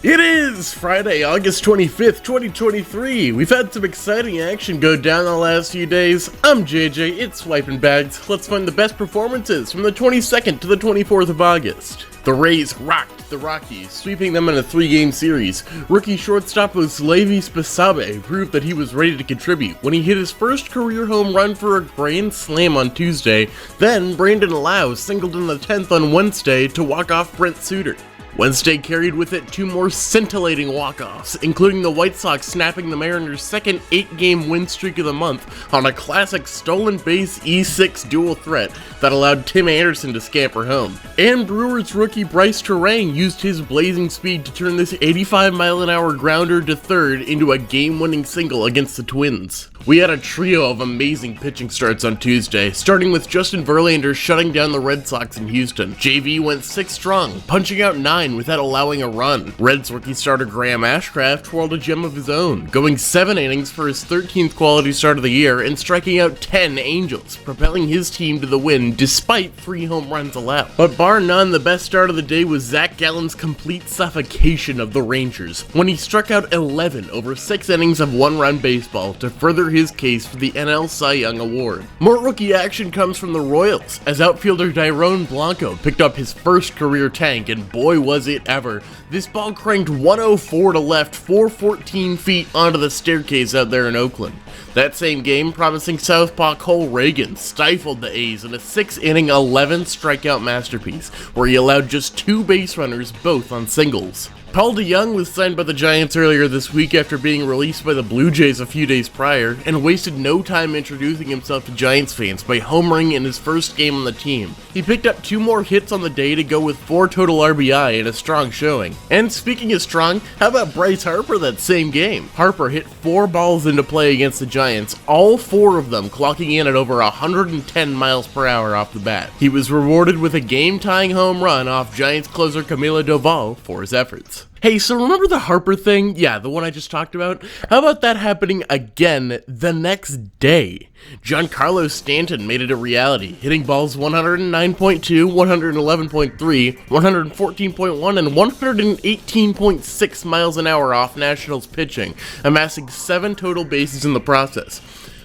It is Friday, August 25th, 2023. We've had some exciting action go down the last few days. I'm JJ, it's Swiping Bags. Let's find the best performances from the 22nd to the 24th of August. The Rays rocked the Rockies, sweeping them in a 3-game series. Rookie shortstop Levi Spasabe proved that he was ready to contribute when he hit his first career home run for a grand slam on Tuesday. Then Brandon Lau singled in the 10th on Wednesday to walk off Brent Suter. Wednesday carried with it two more scintillating walk-offs, including the White Sox snapping the Mariners' second 8-game win streak of the month on a classic stolen base E6 dual threat that allowed Tim Anderson to scamper home. And Brewers rookie Bryce used his blazing speed to turn this 85-mile-an-hour grounder to third into a game-winning single against the Twins. We had a trio of amazing pitching starts on Tuesday, starting with Justin Verlander shutting down the Red Sox in Houston. JV went 6 strong, punching out 9 without allowing a run. Reds rookie starter Graham Ashcraft twirled a gem of his own, going 7 innings for his 13th quality start of the year and striking out 10 Angels, propelling his team to the win despite 3 home runs allowed. But bar none, the best start of the day was Zach Gallen's complete suffocation of the Rangers, when he struck out 11 over 6 innings of 1-run baseball to further his case for the NL Cy Young Award. More rookie action comes from the Royals, as outfielder Dairon Blanco picked up his first career tank, and boy was it ever. This ball cranked 104 to left 414 feet onto the staircase out there in Oakland. That same game, promising southpaw Cole Reagan stifled the A's in a 6-inning, 11-strikeout masterpiece, where he allowed just 2 base runners, both on singles. Paul DeJong was signed by the Giants earlier this week after being released by the Blue Jays a few days prior, and wasted no time introducing himself to Giants fans by homering in his first game on the team. He picked up 2 more hits on the day to go with 4 total RBI and a strong showing. And speaking of strong, how about Bryce Harper that same game? Harper hit 4 balls into play against the Giants, all 4 of them clocking in at over 110 miles per hour off the bat. He was rewarded with a game-tying home run off Giants closer Camilo Doval for his efforts. Hey, so remember the Harper thing? Yeah, the one I just talked about? How about that happening again the next day? Giancarlo Stanton made it a reality, hitting balls 109.2, 111.3, 114.1, and 118.6 miles an hour off Nationals pitching, amassing 7 total bases in the process.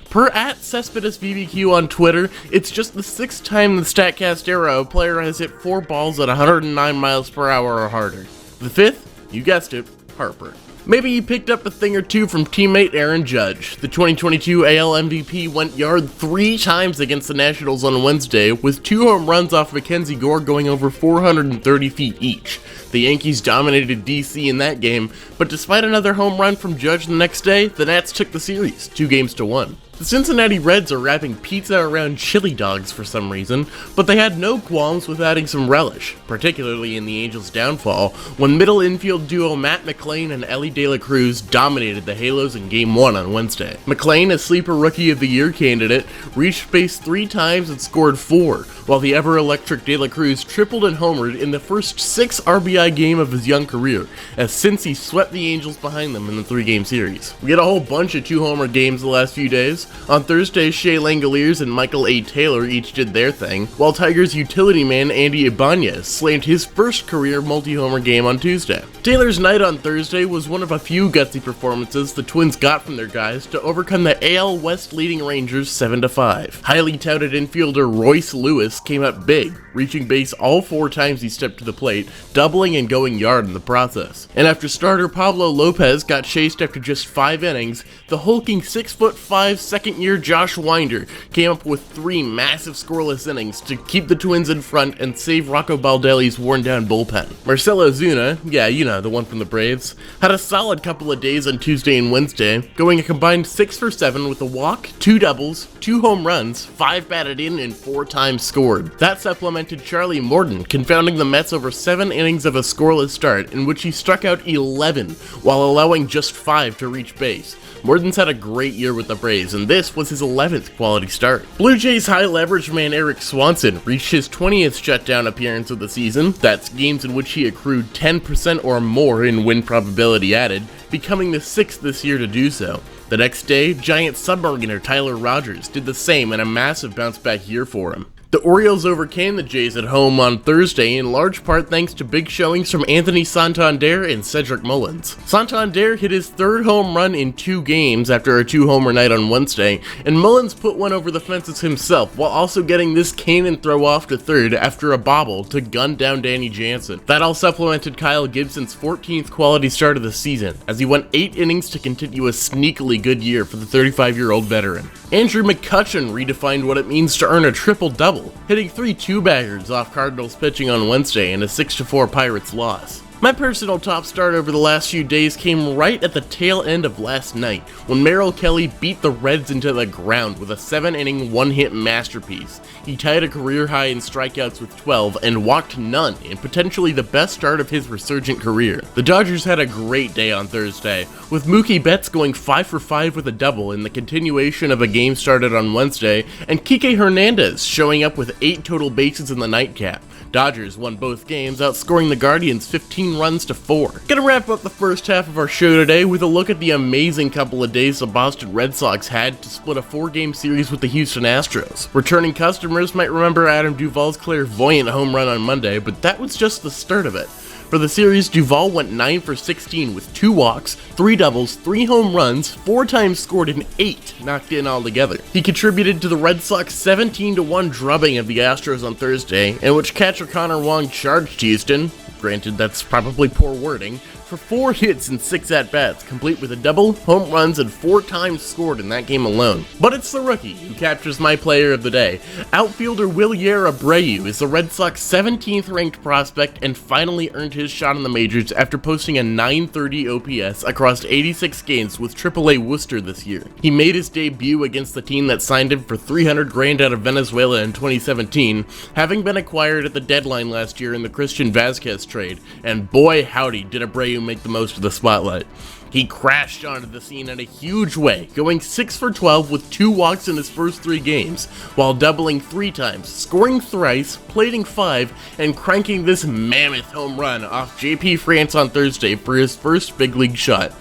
Per @Cespedes on Twitter, it's just the 6th time in the StatCast era a player has hit 4 balls at 109 miles per hour or harder. The 5th? You guessed it, Harper. Maybe he picked up a thing or two from teammate Aaron Judge. The 2022 AL MVP went yard 3 times against the Nationals on Wednesday, with 2 home runs off Mackenzie Gore going over 430 feet each. The Yankees dominated DC in that game, but despite another home run from Judge the next day, the Nats took the series, 2-1. The Cincinnati Reds are wrapping pizza around chili dogs for some reason, but they had no qualms with adding some relish, particularly in the Angels' downfall, when middle infield duo Matt McLain and Elly De La Cruz dominated the Halos in Game 1 on Wednesday. McLain, a sleeper Rookie of the Year candidate, reached base 3 times and scored 4, while the ever-electric De La Cruz tripled and homered in the first 6 RBI game of his young career, as Cincy swept the Angels behind them in the 3-game series. We had a whole bunch of 2-homer games the last few days. On Thursday, Shea Langoliers and Michael A. Taylor each did their thing, while Tigers utility man Andy Ibanez slammed his first career multi-homer game on Tuesday. Taylor's night on Thursday was one of a few gutsy performances the Twins got from their guys to overcome the AL West leading Rangers 7-5. Highly touted infielder Royce Lewis came up big, reaching base all 4 times he stepped to the plate, doubling and going yard in the process. And after starter Pablo Lopez got chased after just 5 innings, the hulking 6'5" second-year Josh Winder came up with 3 massive scoreless innings to keep the Twins in front and save Rocco Baldelli's worn-down bullpen. Marcell Ozuna, yeah, you know, the one from the Braves, had a solid couple of days on Tuesday and Wednesday, going a combined 6 for 7 with a walk, 2 doubles, 2 home runs, 5 batted in, and 4 times scored. That supplemented Charlie Morton, confounding the Mets over 7 innings of a scoreless start, in which he struck out 11, while allowing just 5 to reach base. Morton's had a great year with the Braves, and this was his 11th quality start. Blue Jays high-leverage man Eric Swanson reached his 20th shutdown appearance of the season. That's games in which he accrued 10% or more in win probability added, becoming the 6th this year to do so. The next day, Giant submariner Tyler Rogers did the same in a massive bounce-back year for him. The Orioles overcame the Jays at home on Thursday in large part thanks to big showings from Anthony Santander and Cedric Mullins. Santander hit his third home run in 2 games after a 2-homer night on Wednesday, and Mullins put one over the fences himself while also getting this cannon throw off to third after a bobble to gun down Danny Jansen. That all supplemented Kyle Gibson's 14th quality start of the season, as he went 8 innings to continue a sneakily good year for the 35-year-old veteran. Andrew McCutchen redefined what it means to earn a triple-double, hitting 3 two-baggers off Cardinals pitching on Wednesday in a 6-4 Pirates loss. My personal top start over the last few days came right at the tail end of last night, when Merrill Kelly beat the Reds into the ground with a 7-inning, 1-hit masterpiece. He tied a career high in strikeouts with 12 and walked none in potentially the best start of his resurgent career. The Dodgers had a great day on Thursday, with Mookie Betts going 5 for 5 with a double in the continuation of a game started on Wednesday, and Kike Hernandez showing up with 8 total bases in the nightcap. Dodgers won both games, outscoring the Guardians 15 runs to 4. Gonna wrap up the first half of our show today with a look at the amazing couple of days the Boston Red Sox had to split a 4-game series with the Houston Astros. Returning customers might remember Adam Duvall's clairvoyant home run on Monday, but that was just the start of it. For the series, Duvall went 9 for 16 with 2 walks, 3 doubles, 3 home runs, 4 times scored, and 8 knocked in altogether. He contributed to the Red Sox 17-1 drubbing of the Astros on Thursday, in which catcher Connor Wong charged Houston, granted that's probably poor wording, for 4 hits and 6 at-bats, complete with a double, home runs, and 4 times scored in that game alone. But it's the rookie who captures my player of the day. Outfielder Wilyer Abreu is the Red Sox 17th ranked prospect and finally earned his shot in the majors after posting a .930 OPS across 86 games with AAA Worcester this year. He made his debut against the team that signed him for $300,000 out of Venezuela in 2017, having been acquired at the deadline last year in the Christian Vazquez trade, and boy howdy did Abreu make the most of the spotlight. He crashed onto the scene in a huge way, going 6 for 12 with 2 walks in his first 3 games, while doubling 3 times, scoring thrice, plating 5, and cranking this mammoth home run off JP France on Thursday for his first big league shot.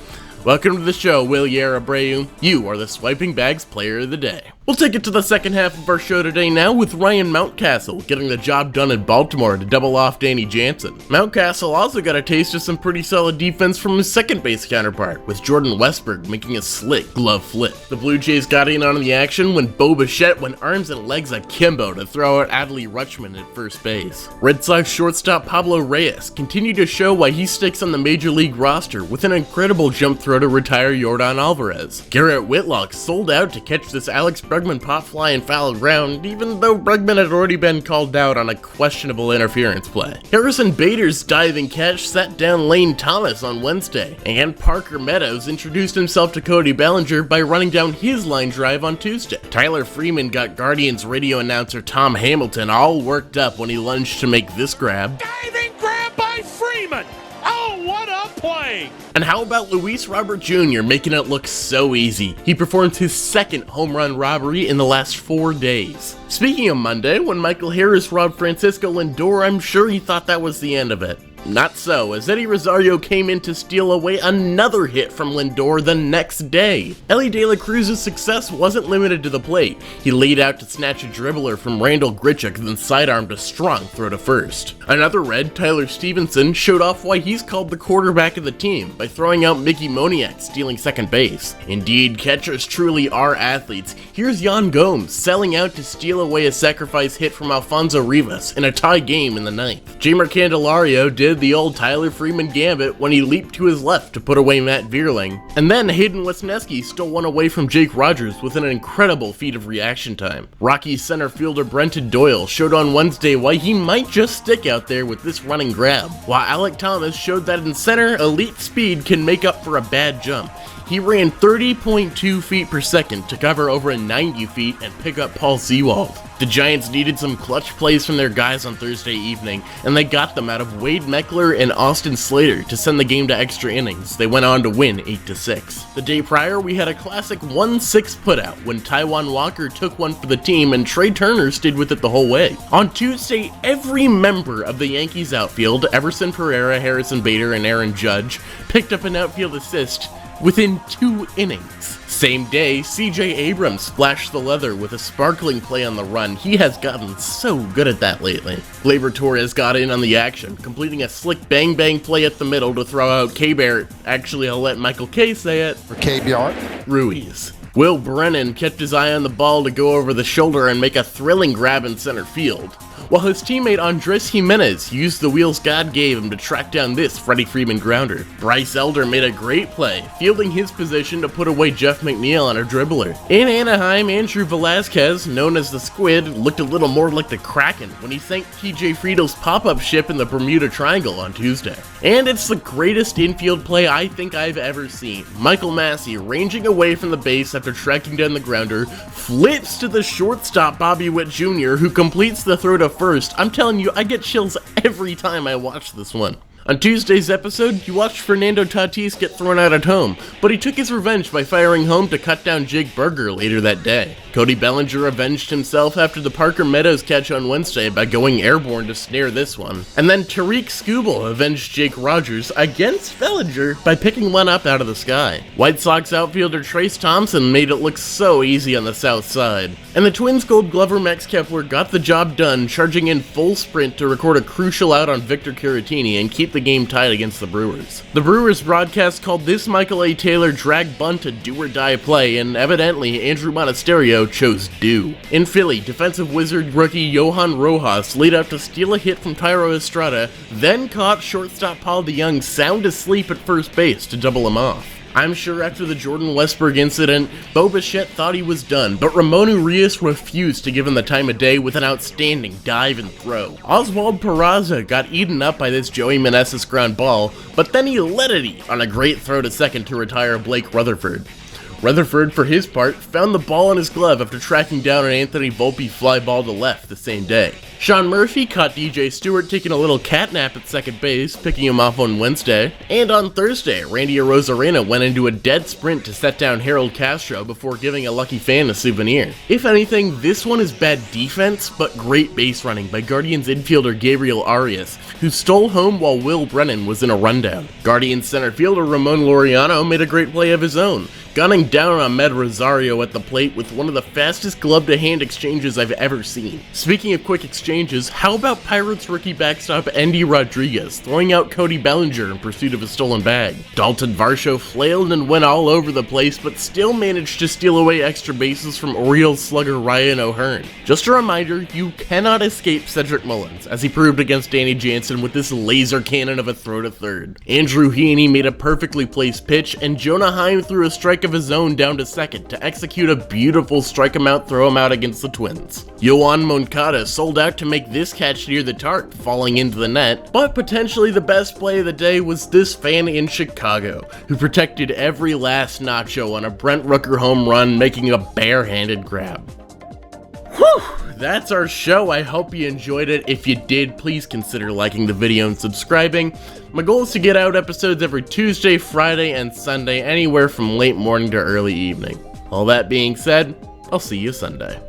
Welcome to the show, Wilyer Abreu. You are the Swiping Bags Player of the Day. We'll take it to the second half of our show today now with Ryan Mountcastle getting the job done in Baltimore to double off Danny Jansen. Mountcastle also got a taste of some pretty solid defense from his second base counterpart, with Jordan Westberg making a slick glove flip. The Blue Jays got in on the action when Bo Bichette went arms and legs akimbo to throw out Adley Rutschman at first base. Red Sox shortstop Pablo Reyes continued to show why he sticks on the major league roster with an incredible jump throw to retire Yordan Alvarez. Garrett Whitlock sold out to catch this Alex Bregman pop fly in foul ground, even though Bregman had already been called out on a questionable interference play. Harrison Bader's diving catch set down Lane Thomas on Wednesday, and Parker Meadows introduced himself to Cody Bellinger by running down his line drive on Tuesday. Tyler Freeman got Guardians radio announcer Tom Hamilton all worked up when he lunged to make this grab. Diving grab by Freeman! Oh, what a play! And how about Luis Robert Jr. making it look so easy? He performed his second home run robbery in the last 4 days. Speaking of Monday, when Michael Harris robbed Francisco Lindor, I'm sure he thought that was the end of it. Not so, as Eddie Rosario came in to steal away another hit from Lindor the next day. Ellie De La Cruz's success wasn't limited to the plate. He laid out to snatch a dribbler from Randall Grichuk, then sidearmed a strong throw to first. Another Red, Tyler Stevenson, showed off why he's called the quarterback of the team by throwing out Mickey Moniak stealing second base. Indeed, catchers truly are athletes. Here's Yan Gomes selling out to steal away a sacrifice hit from Alfonso Rivas in a tie game in the ninth. Jamer Candelario did the old Tyler Freeman gambit when he leaped to his left to put away Matt Vierling. And then Hayden Wesneski stole one away from Jake Rogers with an incredible feat of reaction time. Rockies center fielder Brenton Doyle showed on Wednesday why he might just stick out there with this running grab, while Alec Thomas showed that in center, elite speed can make up for a bad jump. He ran 30.2 feet per second to cover over 90 feet and pick up Paul Sewald. The Giants needed some clutch plays from their guys on Thursday evening, and they got them out of Wade Meckler and Austin Slater to send the game to extra innings. They went on to win 8-6. The day prior, we had a classic 1-6 putout when Taijuan Walker took one for the team and Trey Turner stayed with it the whole way. On Tuesday, every member of the Yankees outfield, Everson Pereira, Harrison Bader, and Aaron Judge, picked up an outfield assist, within 2 innings. Same day, CJ Abrams splashed the leather with a sparkling play on the run. He has gotten so good at that lately. Gleyber Torres got in on the action, completing a slick bang-bang play at the middle to throw out K-Bear. Actually, I'll let Michael K say it. For KBR. Ruiz. Will Brennan kept his eye on the ball to go over the shoulder and make a thrilling grab in center field, while his teammate Andres Jimenez used the wheels God gave him to track down this Freddie Freeman grounder. Bryce Elder made a great play, fielding his position to put away Jeff McNeil on a dribbler. In Anaheim, Andrew Velazquez, known as the Squid, looked a little more like the Kraken when he sank TJ Friedel's pop-up ship in the Bermuda Triangle on Tuesday. And it's the greatest infield play I think I've ever seen. Michael Massey, ranging away from the base after tracking down the grounder, flips to the shortstop Bobby Witt Jr., who completes the throw to first. I'm telling you, I get chills every time I watch this one. On Tuesday's episode, you watched Fernando Tatis get thrown out at home, but he took his revenge by firing home to cut down Jake Burger later that day. Cody Bellinger avenged himself after the Parker Meadows catch on Wednesday by going airborne to snare this one. And then Tariq Skubal avenged Jake Rogers against Bellinger by picking one up out of the sky. White Sox outfielder Trace Thompson made it look so easy on the south side. And the Twins Gold Glover Max Kepler got the job done, charging in full sprint to record a crucial out on Victor Caratini and keep the game tied against the Brewers. The Brewers broadcast called this Michael A. Taylor drag bunt a do-or-die play, and evidently Andrew Monasterio chose do. In Philly, defensive wizard rookie Johan Rojas laid out to steal a hit from Tyro Estrada, then caught shortstop Paul DeJong sound asleep at first base to double him off. I'm sure after the Jordan Westberg incident, Bo Bichette thought he was done, but Ramon Urias refused to give him the time of day with an outstanding dive and throw. Oswald Peraza got eaten up by this Joey Meneses ground ball, but then he let it eat on a great throw to second to retire Blake Rutherford. Rutherford, for his part, found the ball in his glove after tracking down an Anthony Volpe fly ball to left the same day. Sean Murphy caught DJ Stewart taking a little catnap at second base, picking him off on Wednesday. And on Thursday, Randy Arozarena went into a dead sprint to set down Harold Castro before giving a lucky fan a souvenir. If anything, this one is bad defense, but great base running by Guardians infielder Gabriel Arias, who stole home while Will Brennan was in a rundown. Guardians center fielder Ramon Laureano made a great play of his own, gunning down on Med Rosario at the plate with one of the fastest glove-to-hand exchanges I've ever seen. Speaking of quick exchanges, how about Pirates rookie backstop Andy Rodriguez throwing out Cody Bellinger in pursuit of a stolen bag? Dalton Varsho flailed and went all over the place, but still managed to steal away extra bases from Orioles slugger Ryan O'Hearn. Just a reminder, you cannot escape Cedric Mullins, as he proved against Danny Jansen with this laser cannon of a throw to third. Andrew Heaney made a perfectly placed pitch, and Jonah Heim threw a strike of his own down to second to execute a beautiful strike him out, throw him out against the Twins. Yoan Moncada sold out to make this catch near the tarp, falling into the net, but potentially the best play of the day was this fan in Chicago, who protected every last nacho on a Brent Rooker home run, making a barehanded grab. Whew! That's our show. I hope you enjoyed it. If you did, please consider liking the video and subscribing. My goal is to get out episodes every Tuesday, Friday, and Sunday, anywhere from late morning to early evening. All that being said, I'll see you Sunday.